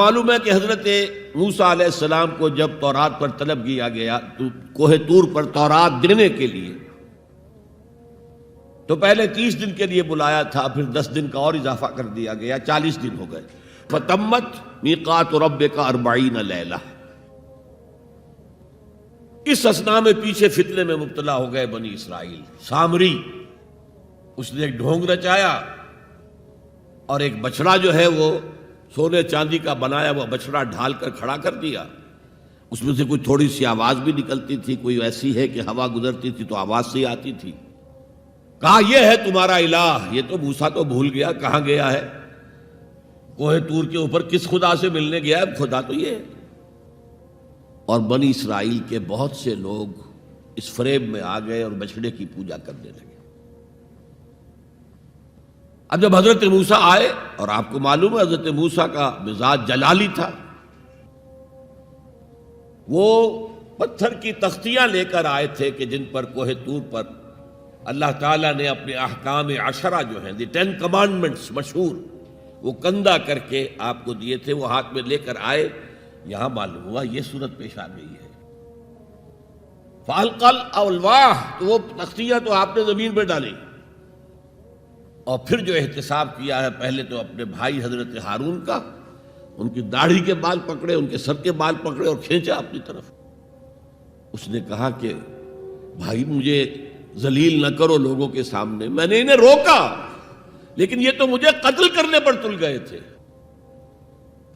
معلوم ہے کہ حضرت موسیٰ علیہ السلام کو جب تورات پر طلب کیا گیا تو کوہ طور پر تورات دینے کے لیے، تو پہلے 30 دن کے لیے بلایا تھا، پھر 10 دن کا اور اضافہ کر دیا گیا، 40 دن ہو گئے۔ فَتَمَّتْ مِيقَاتُ رَبِّكَ 40 لَيْلَةً۔ اس اثنا میں پیچھے فتنے میں مبتلا ہو گئے بنی اسرائیل۔ سامری اس نے ایک ڈھونگ رچایا اور ایک بچڑا جو ہے وہ سونے چاندی کا بنایا ہوا بچڑا ڈھال کر کھڑا کر دیا۔ اس میں سے کوئی تھوڑی سی آواز بھی نکلتی تھی، کوئی ایسی ہے کہ ہوا گزرتی تھی تو آواز سے آتی تھی۔ کہا یہ ہے تمہارا الہ۔ یہ تو موسیٰ تو بھول گیا کہاں گیا ہے، کوہ طور کے اوپر کس خدا سے ملنے گیا ہے، خدا تو یہ ہے۔ اور بنی اسرائیل کے بہت سے لوگ اس فریب میں آ گئے اور بچڑے کی پوجا کرنے لگے۔ اب جب حضرت موسیٰ آئے، اور آپ کو معلوم ہے حضرت موسیٰ کا مزاج جلالی تھا، وہ پتھر کی تختیاں لے کر آئے تھے کہ جن پر کوہ طور پر اللہ تعالیٰ نے اپنے احکام 10 جو ہیں، 10 کمانڈمنٹس مشہور، وہ کندہ کر کے آپ کو دیے تھے، وہ ہاتھ میں لے کر آئے۔ یہاں معلوم ہوا یہ صورت پیش آ گئی ہے۔ فَأَلْقَى الْأَلْوَاحَ، تو وہ تختیاں تو آپ نے زمین پہ ڈالی، اور پھر جو احتساب کیا ہے، پہلے تو اپنے بھائی حضرت ہارون کا، ان کی داڑھی کے بال پکڑے، ان کے سر کے بال پکڑے اور کھینچا اپنی طرف۔ اس نے کہا کہ بھائی مجھے ذلیل نہ کرو لوگوں کے سامنے، میں نے انہیں روکا لیکن یہ تو مجھے قتل کرنے پر تل گئے تھے،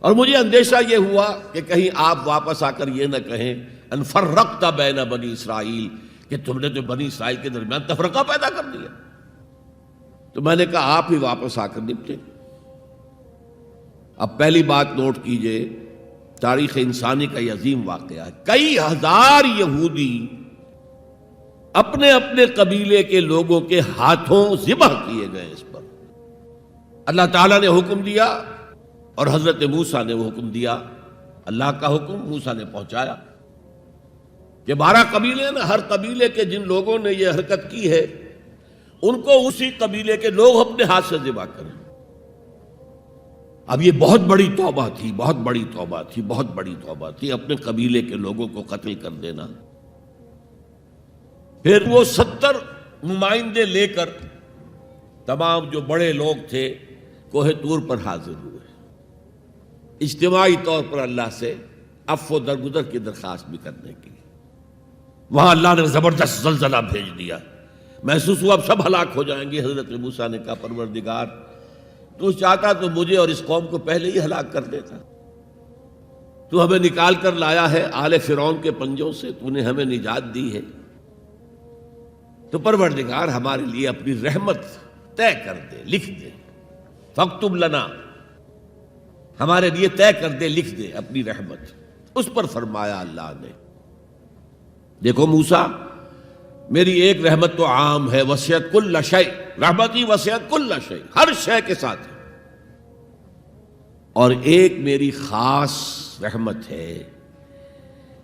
اور مجھے اندیشہ یہ ہوا کہ کہیں آپ واپس آ کر یہ نہ کہیں ان فرقت بین بنی اسرائیل، کہ تم نے تو بنی اسرائیل کے درمیان تفرقہ پیدا کر دیا۔ تو میں نے کہا آپ ہی واپس آ کر نپٹے۔ اب پہلی بات نوٹ کیجئے، تاریخ انسانی کا یہ عظیم واقعہ ہے، کئی ہزار یہودی اپنے اپنے قبیلے کے لوگوں کے ہاتھوں ذبح کیے گئے۔ اس پر اللہ تعالیٰ نے حکم دیا اور حضرت موسیٰ نے وہ حکم دیا، اللہ کا حکم موسیٰ نے پہنچایا کہ 12 قبیلے نا، ہر قبیلے کے جن لوگوں نے یہ حرکت کی ہے ان کو اسی قبیلے کے لوگ اپنے ہاتھ سے ذبح کریں۔ اب یہ بہت بڑی توبہ تھی، بہت بڑی توبہ تھی، بہت بڑی توبہ تھی، اپنے قبیلے کے لوگوں کو قتل کر دینا۔ پھر وہ 70 نمائندے لے کر تمام جو بڑے لوگ تھے کوہ طور پر حاضر ہوئے، اجتماعی طور پر اللہ سے عفو و درگزر کی درخواست بھی کرنے کی۔ وہاں اللہ نے زبردست زلزلہ بھیج دیا، محسوس ہوا اب سب ہلاک ہو جائیں گے۔ حضرت موسیٰ نے کہا پروردگار تو چاہتا تو مجھے اور اس قوم کو پہلے ہی ہلاک کر دیتا، تو ہمیں نکال کر لایا ہے آل فرعون کے پنجوں سے، تو نے ہمیں نجات دی ہے، تو پروردگار ہمارے لیے اپنی رحمت طے کر دے، لکھ دے، فاکتب لنا، ہمارے لیے طے کر دے، لکھ دے اپنی رحمت۔ اس پر فرمایا اللہ نے، دیکھو موسیٰ میری ایک رحمت تو عام ہے، وسعت کل شیء، رحمتی وسعت کل شیء، ہر شے کے ساتھ ہے، اور ایک میری خاص رحمت ہے،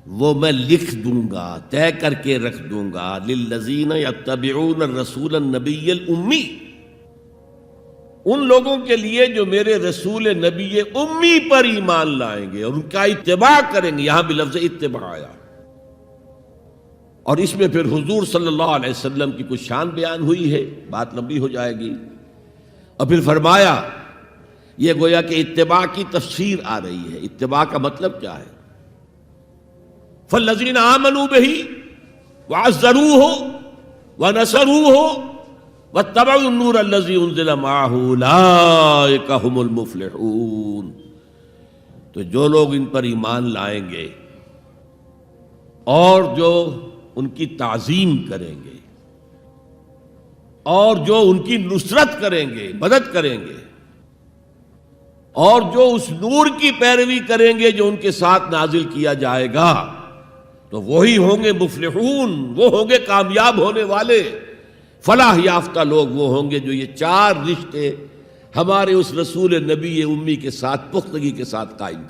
وہ میں لکھ دوں گا، طے کر کے رکھ دوں گا، للذین یتبعون الرسول النبی الامی، ان لوگوں کے لیے جو میرے رسول نبی امی پر ایمان لائیں گے اور ان کا اتباع کریں گے۔ یہاں بھی لفظ اتباع آیا، اور اس میں پھر حضور صلی اللہ علیہ وسلم کی کچھ شان بیان ہوئی ہے، بات لمبی ہو جائے گی۔ اور پھر فرمایا، یہ گویا کہ اتباع کی تفسیر آ رہی ہے۔ اتباع کا مطلب کیا ہے؟ فالذین آمنوا بہ وعزروہ ونصروہ واتبعوا النور الذی انزل معہ اولئک ھم المفلحون، تو جو لوگ ان پر ایمان لائیں گے اور جو ان کی تعظیم کریں گے اور جو ان کی نصرت کریں گے، مدد کریں گے، اور جو اس نور کی پیروی کریں گے جو ان کے ساتھ نازل کیا جائے گا، تو وہی ہوں گے مفلحون، وہ ہوں گے کامیاب ہونے والے، فلاح یافتہ لوگ وہ ہوں گے جو یہ 4 رشتے ہمارے اس رسول نبی امی کے ساتھ پختگی کے ساتھ قائم